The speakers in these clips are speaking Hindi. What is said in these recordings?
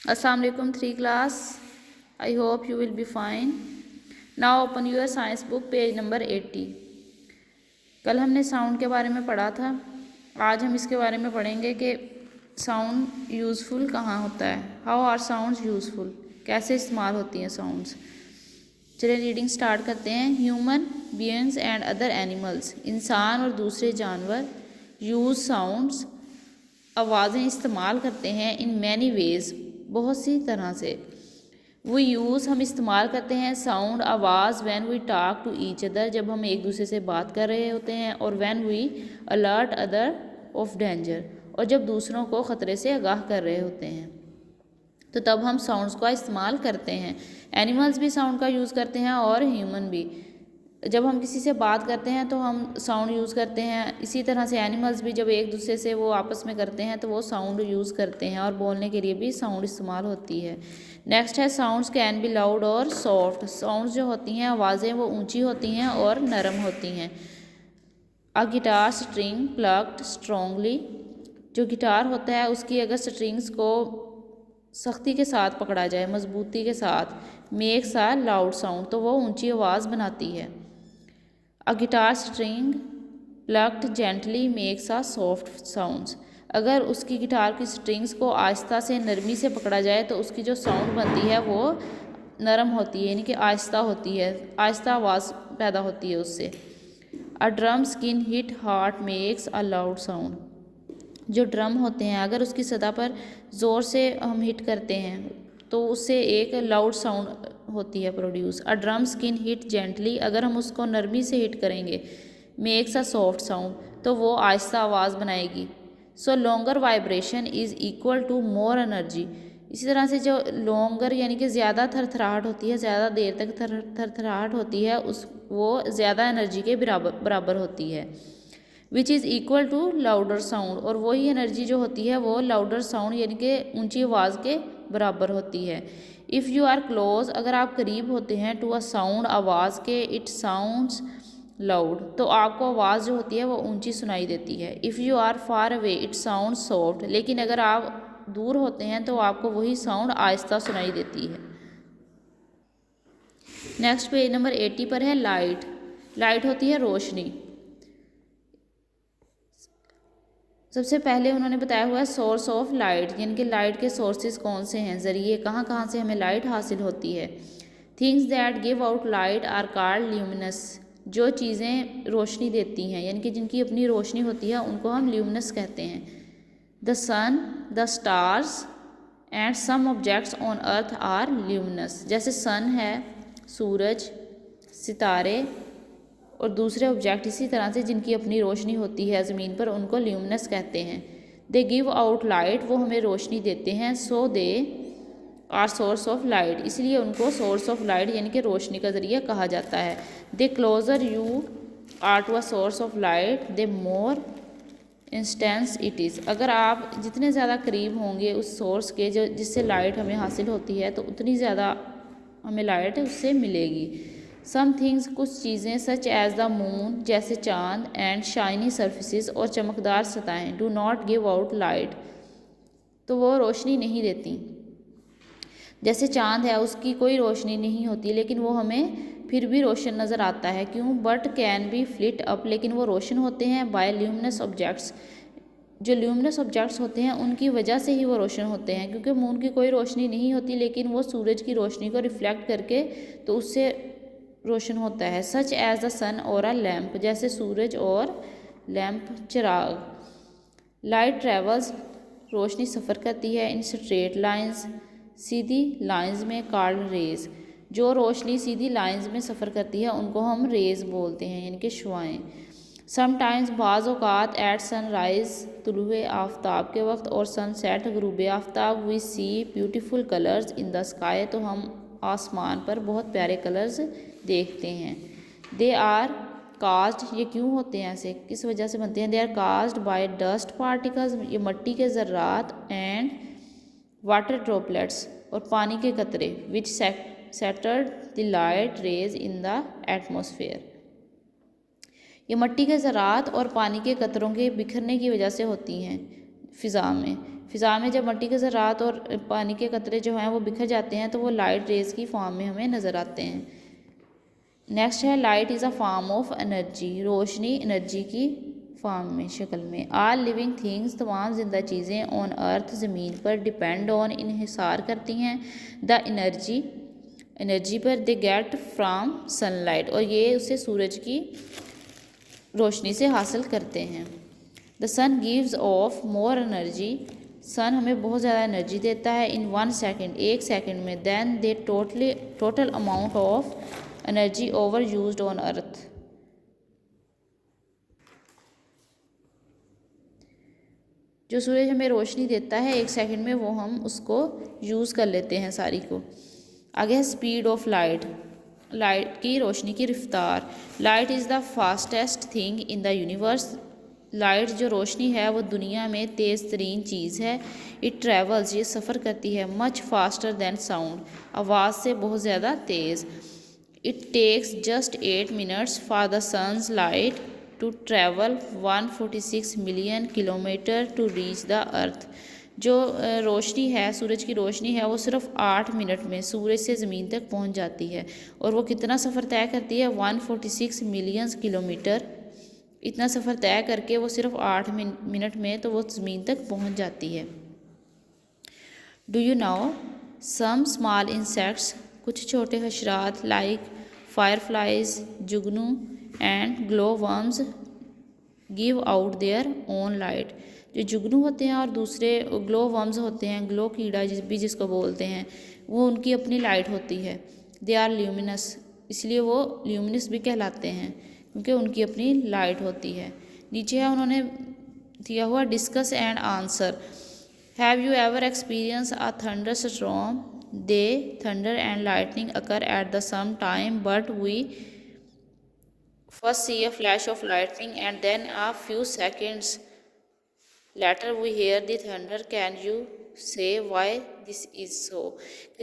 Assalamu alaikum 3 class. I hope you will be fine. Now open your science book page number 80. कल हमने साउंड के बारे में पढ़ा था। आज हम इसके बारे में पढ़ेंगे कि साउंड यूज़फुल कहाँ होता है। हाउ आर साउंड्स यूज़फुल, कैसे इस्तेमाल होती हैं साउंड्स। चलिए रीडिंग स्टार्ट करते हैं। Human beings and other animals, इंसान और दूसरे जानवर यूज़ साउंड्स, आवाज़ें इस्तेमाल करते हैं इन मैनी वेज़, बहुत सी तरह से। वी यूज़, हम इस्तेमाल करते हैं साउंड, आवाज़, when we talk to each other, जब हम एक दूसरे से बात कर रहे होते हैं, और when we alert other of danger, और जब दूसरों को ख़तरे से आगाह कर रहे होते हैं तो तब हम साउंड्स का इस्तेमाल करते हैं। एनिमल्स भी साउंड का यूज़ करते हैं और ह्यूमन भी। जब हम किसी से बात करते हैं तो हम साउंड यूज़ करते हैं। इसी तरह से एनिमल्स भी जब एक दूसरे से वो आपस में करते हैं तो वो साउंड यूज़ करते हैं, और बोलने के लिए भी साउंड इस्तेमाल होती है। नेक्स्ट है साउंड्स कैन बी लाउड और सॉफ्ट। साउंड्स जो होती हैं, आवाज़ें, वो ऊंची होती हैं और नरम होती हैं। A guitar string plucked strongly, जो गिटार होता है उसकी अगर स्ट्रिंग्स को सख्ती के साथ पकड़ा जाए, मजबूती के साथ, मेक्स अ लाउड साउंड, तो वो ऊंची आवाज़ बनाती है। A guitar string plucked gently makes a soft sounds, अगर उसकी गिटार की स्ट्रिंग्स को आहिस्ता से, नरमी से पकड़ा जाए तो उसकी जो साउंड बनती है वो नरम होती है, यानी कि आहिस्ता होती है, आहिस्ता आवाज़ पैदा होती है उससे। A drum skin hit heart makes a loud sound, जो ड्रम होते हैं अगर उसकी सतह पर ज़ोर से हम हिट करते हैं तो उससे एक लाउड साउंड होती है produce. A drum skin hit gently, अगर हम उसको नरमी से हिट करेंगे, मेक्स अ सॉफ्ट साउंड, तो वो आहिस्ता आवाज़ बनाएगी। So longer vibration is equal to more energy, इसी तरह से जो लॉन्गर यानी कि ज़्यादा थरथराहट होती है, ज़्यादा देर तक थरथराहट होती है, उस वो ज़्यादा एनर्जी के बराबर होती है। Which is equal to louder sound, और वही एनर्जी जो होती है वो लाउडर साउंड यानी कि ऊंची आवाज़ के बराबर होती है। इफ़ यू आर क्लोज, अगर आप करीब होते हैं, टू अ साउंड, आवाज़ के, इट साउंड्स लाउड, तो आपको आवाज़ जो होती है वो ऊंची सुनाई देती है। If you are far away it sound soft, लेकिन अगर आप दूर होते हैं तो आपको वही साउंड आहिस्ता सुनाई देती है। नेक्स्ट पेज नंबर 80 पर है लाइट। लाइट होती है रोशनी। सबसे पहले उन्होंने बताया हुआ है सोर्स ऑफ लाइट, यानी कि लाइट के सोर्सेज कौन से हैं, ज़रिए कहाँ कहाँ से हमें लाइट हासिल होती है। Things that give out light are called luminous, जो चीज़ें रोशनी देती हैं यानी कि जिनकी अपनी रोशनी होती है उनको हम ल्यूमिनस कहते हैं। The sun, the stars and some objects on earth are luminous, जैसे सन है, सूरज, सितारे और दूसरे ऑब्जेक्ट इसी तरह से जिनकी अपनी रोशनी होती है ज़मीन पर, उनको ल्यूमिनस कहते हैं। दे गिव आउट लाइट, वो हमें रोशनी देते हैं। So they are source of light, इसलिए उनको सोर्स ऑफ लाइट यानी कि रोशनी का ज़रिया कहा जाता है। The closer you are to a source of light the more instance it is, अगर आप जितने ज़्यादा करीब होंगे उस सोर्स के जो जिससे लाइट हमें हासिल होती है तो उतनी ज़्यादा हमें लाइट उससे मिलेगी। सम थिंग्स, कुछ चीज़ें, सच एज द मून, जैसे चांद, एंड शाइनी सर्फिसेज, और चमकदार सतहें, do not give out light, तो वो रोशनी नहीं देती। जैसे चांद है उसकी कोई रोशनी नहीं होती लेकिन वो हमें फिर भी रोशन नज़र आता है, क्यों, but can be fleet up, लेकिन वो रोशन होते हैं, बाय ल्यूमिनस ऑब्जेक्ट्स, जो ल्यूमिनस ऑब्जेक्ट्स होते हैं उनकी वजह से ही वो रोशन होते हैं, क्योंकि मून की कोई रोशनी नहीं होती लेकिन वो सूरज की रोशनी को रिफ्लेक्ट करके तो उससे रोशन होता है। सच एज द सन और अ लैम्प, जैसे सूरज और लैम्प, चिराग। लाइट ट्रेवल्स, रोशनी सफ़र करती है, in straight lines, Sidhi lines में, कॉल्ड रेज, जो रोशनी सीधी लाइंस में सफ़र करती है उनको हम रेज बोलते हैं, यानी कि शुआएँ। समटाइम्स, बाज़ औक़ात, एट सनराइज, तुलुए आफ्ताब के वक्त, और सनसेट, ग़ुरूब आफ्ताब, we see beautiful colours in the sky, तो हम आसमान पर बहुत प्यारे कलर्स देखते हैं। दे आर कास्ट, ये क्यों होते हैं ऐसे, किस वजह से बनते हैं। They are cast by dust particles, ये मिट्टी के ज़र्रात, एंड वाटर ड्रॉपलेट्स, और पानी के कतरे, which scattered the light rays in the atmosphere, ये मिट्टी के ज़रात और पानी के कतरों के बिखरने की वजह से होती हैं फ़िज़ा में। फ़िज़ा में जब मट्टी के ज़रात और पानी के कतरे जो हैं वो बिखर जाते हैं तो वो लाइट रेज़ की फॉर्म में हमें नज़र आते हैं। नेक्स्ट है light is a form of energy, Roshni energy की फॉर्म में, शक्ल में। आल लिविंग थिंग्स, तमाम जिंदा चीज़ें ऑन अर्थ, ज़मीन पर, डिपेंड ऑन, इन्हिसार करती हैं, द एनर्जी पर, दे गेट फ्राम सनलाइट, और ये उसे सूरज की रोशनी से हासिल करते हैं। The sun gives off more energy, sun हमें बहुत ज़्यादा एनर्जी देता है, इन 1 सेकेंड, 1 सेकेंड में, then the total amount of energy over used on earth. जो सूरज हमें रोशनी देता है 1 सेकेंड में, वो हम उसको यूज़ कर लेते हैं सारी को। आगे है स्पीड ऑफ लाइट, लाइट की रोशनी की रफ्तार। Light is the fastest thing in the universe, light जो रोशनी है वो दुनिया में तेज़ तरीन चीज़ है। इट ट्रेवल्स, ये सफ़र करती है, मच फास्टर दैन साउंड, आवाज़ से बहुत ज़्यादा तेज़। It takes just 8 minutes for the sun's light to travel 146 million kilometre to reach the earth. जो रोशनी है, सूरज की रोशनी है, वो सिर्फ 8 मिनट में सूरज से ज़मीन तक पहुंच जाती है। और वो कितना सफ़र तय करती है? 146 मिलियन किलोमीटर। इतना सफ़र तय करके वो सिर्फ 8 मिनट में तो वो ज़मीन तक पहुंच जाती है। Do you know some small insects, कुछ छोटे हशरात, लाइक फायरफ्लाइज, जुगनू and glow worms, give out their own light. जो जुगनू होते हैं और दूसरे ग्लो वर्म्स होते हैं, ग्लो कीड़ा जिसको बोलते हैं, वो उनकी अपनी लाइट होती है। दे आर ल्यूमिनस, इसलिए वो ल्यूमिनस भी कहलाते हैं क्योंकि उनकी अपनी लाइट होती है। नीचे है उन्होंने दिया हुआ discuss and answer. Have you ever experience a thunder storm? They thunder and lightning occur at the same time, but we first see a flash of lightning and then a few seconds later we hear the thunder. Can you say why this is so?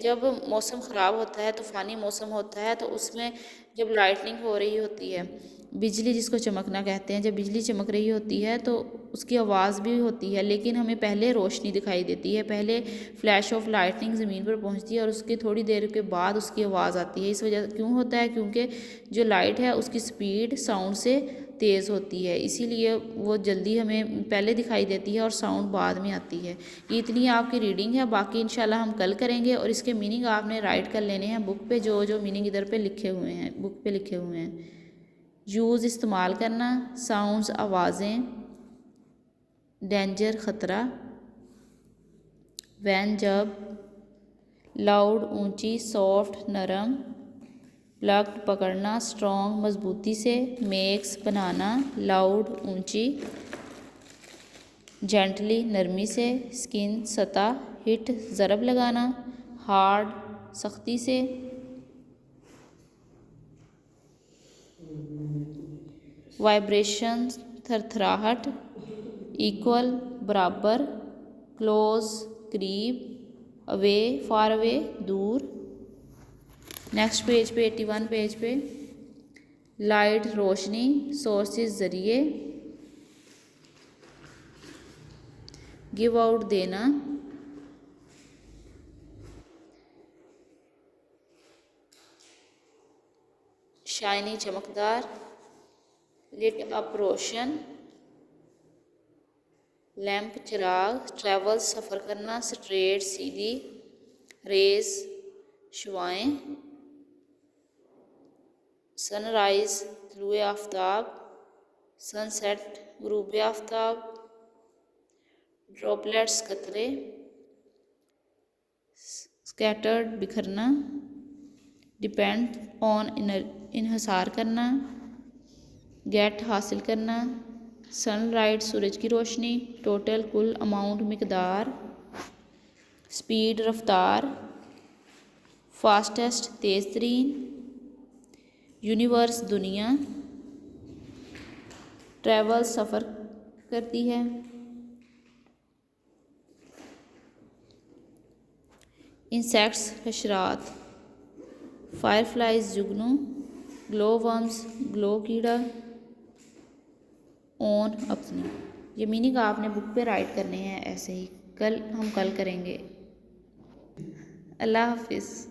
जब मौसम ख़राब होता है, तूफ़ानी मौसम होता है, तो उसमें जब लाइटनिंग हो रही होती है, बिजली जिसको चमकना कहते हैं, जब बिजली चमक रही होती है तो उसकी आवाज़ भी होती है, लेकिन हमें पहले रोशनी दिखाई देती है, पहले फ्लैश ऑफ लाइटनिंग ज़मीन पर पहुंचती है और उसके थोड़ी देर के बाद उसकी आवाज़ आती है। इस वजह क्यों होता है? क्योंकि जो लाइट है उसकी स्पीड साउंड से तेज़ होती है, इसीलिए वो जल्दी हमें पहले दिखाई देती है और साउंड बाद में आती है। ये इतनी आपकी रीडिंग है, बाकी इंशाल्लाह हम कल करेंगे। और इसके मीनिंग आपने राइट कर लेने हैं बुक पे, जो जो मीनिंग इधर पे लिखे हुए हैं, बुक पे लिखे हुए हैं। यूज़ इस्तेमाल करना, साउंड्स आवाज़ें, डेंजर ख़तरा, वैन जब, लाउड ऊंची, सॉफ्ट नरम, प्लग्ड पकड़ना, स्ट्रॉन्ग मजबूती से, मेक्स बनाना, लाउड ऊंची, जेंटली नरमी से, स्किन सतह, हिट ज़रब लगाना, हार्ड सख्ती से, वाइब्रेशन थरथराहट, इक्वल बराबर, क्लोज करीब, अवे फार अवे दूर। नेक्स्ट पेज पे 81 पेज पे लाइट रोशनी, सोर्सेज ज़रिए, गिव आउट देना, शाइनी चमकदार, लिट अप रोशन, लैंप चिराग, ट्रैवल सफ़र करना, स्ट्रेट सीधी, रेस शुआएँ, सनराइज तलुए आफ्ताब, सनसेट गुरूब आफ्ताब, ड्रॉपलेट्स कतरे, स्कैटर्ड बिखरना, डिपेंड ऑन इन्हिसार करना, गेट हासिल करना, सनलाइट सूरज की रोशनी, टोटल कुल अमाउंट मिकदार, स्पीड रफ्तार, फास्टेस्ट तेज़ तरीन, यूनिवर्स दुनिया, ट्रैवल सफ़र करती है, इंसेक्ट्स हशरात, फायरफ्लाइज जुगनू, ग्लो वर्म्स ग्लो कीड़ा, ऑन अपनी। ये मीनिंग आपने बुक पे राइट करने हैं ऐसे ही। हम कल करेंगे। अल्लाह हाफिज़।